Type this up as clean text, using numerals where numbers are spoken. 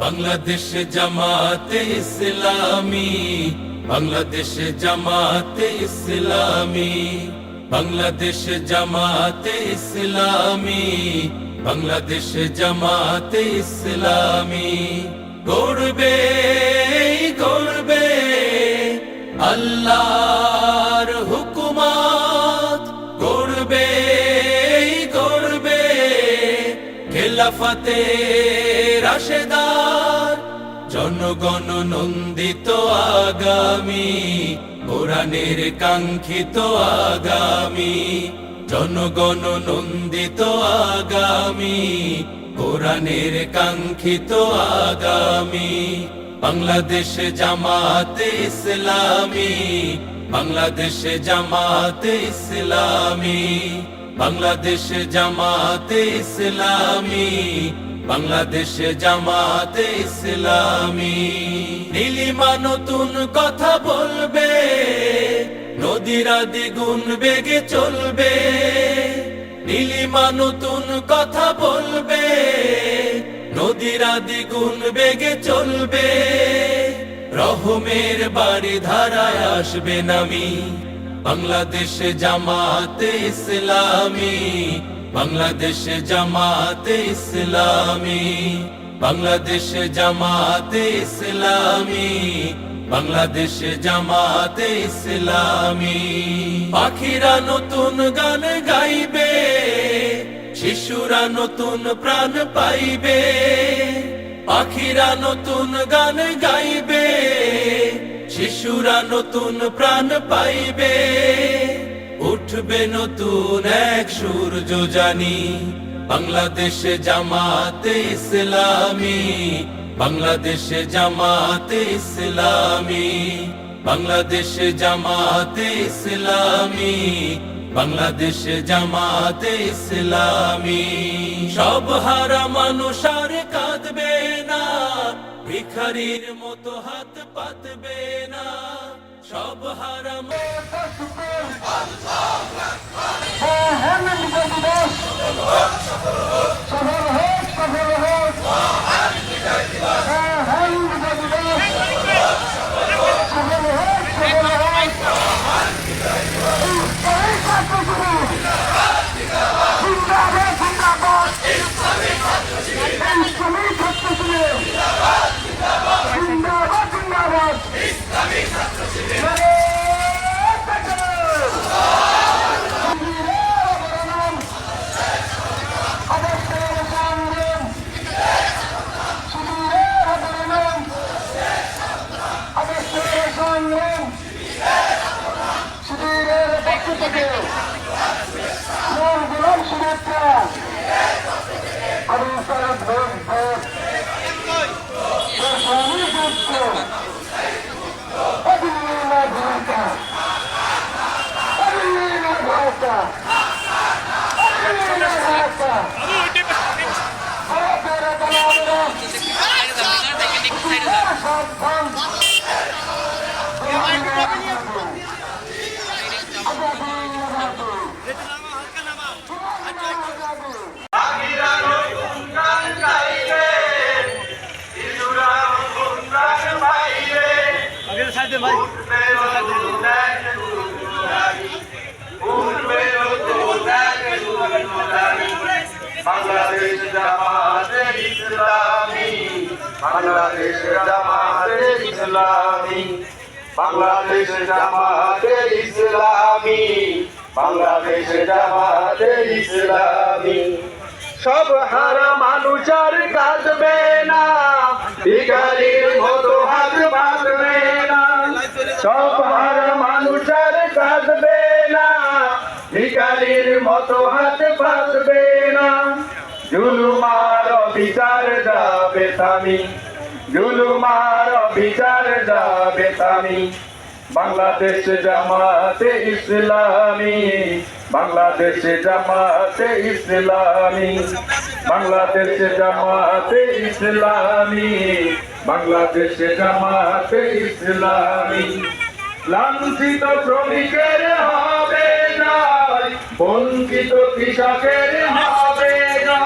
বাংলাদেশ জামাতে ইসলামী, বাংলাদেশ জামাতে ইসলামী, বাংলাদেশ জামাতে ইসলামী, বাংলাদেশ জামাতে ইসলামী গড়বে গড়বে আল্লাহর হুকুমত, গড়বে গড়বে খেলাফতে রাশেদার, জনগণ নন্দিত আগামী, কোরআনের কাঙ্ক্ষিত আগামী, জনগণ নন্দিত আগামী, কোরআনের কাঙ্ক্ষিত আগামী। বাংলাদেশ জামাতে ইসলামী, বাংলাদেশ জামাতে ইসলামী, বাংলাদেশ জামাতে ইসলামী, বাংলাদেশ জামাতে ইসলামী। নীলিমা নতুন কথা বলবে, নদীরা দ্বিগুণ বেগে চলবে। নীলিমা নতুন কথা বলবে, নদীরা দ্বিগুণ বেগে চলবে। রহমের বাড়ি ধারায় আসবে নামি, বাংলাদেশ জামাতে ইসলামী, বাংলাদেশ জামাতে ইসলামী, বাংলাদেশ জামাতে ইসলামী, বাংলাদেশ জামাতে ইসলামী। পাখিরা নতুন গান গাইবে, শিশুরা নতুন প্রাণ পাইবে। পাখিরা নতুন গান গাইবে, শিশুরা নতুন প্রাণ পাইবে। উঠবে নতুন এক সূর্য জানি, বাংলাদেশ জামাতে ইসলামী, বাংলাদেশ জামাতে ইসলামী, বাংলাদেশ জামাতে ইসলামী, বাংলাদেশ জামাতে ইসলামী। সব হারা মানুষ আর কাঁদবে না, ভিখারির মতো হাত পাতবে না। সব হারা বাংলাদেশ জামাতে ইসলামী, বাংলাদেশ জামাতে ইসলামী, বাংলাদেশ জামাতে ইসলামী, বাংলাদেশ জামাতে ইসলামী। সব হারা মানুষ আর কাঁদবে না, ভিখারির মতো হাত বাঁধবে না। সব হারা মানুষ আর কাঁদবে না, ভিখারির মতো হাত বাঁধবে না। জুলুমার বিচার যাবে থামি, জুলুমার বিচার যাবে থামি। বাংলাদেশ জামাতে ইসলামী, বাংলাদেশ জামাতে ইসলামী, বাংলাদেশ জামাতে ইসলামী, বাংলাদেশ জামাতে ইসলামী। লাঞ্ছিত শ্রমিকের হবে না, বঞ্চিত কৃষকের হবে না।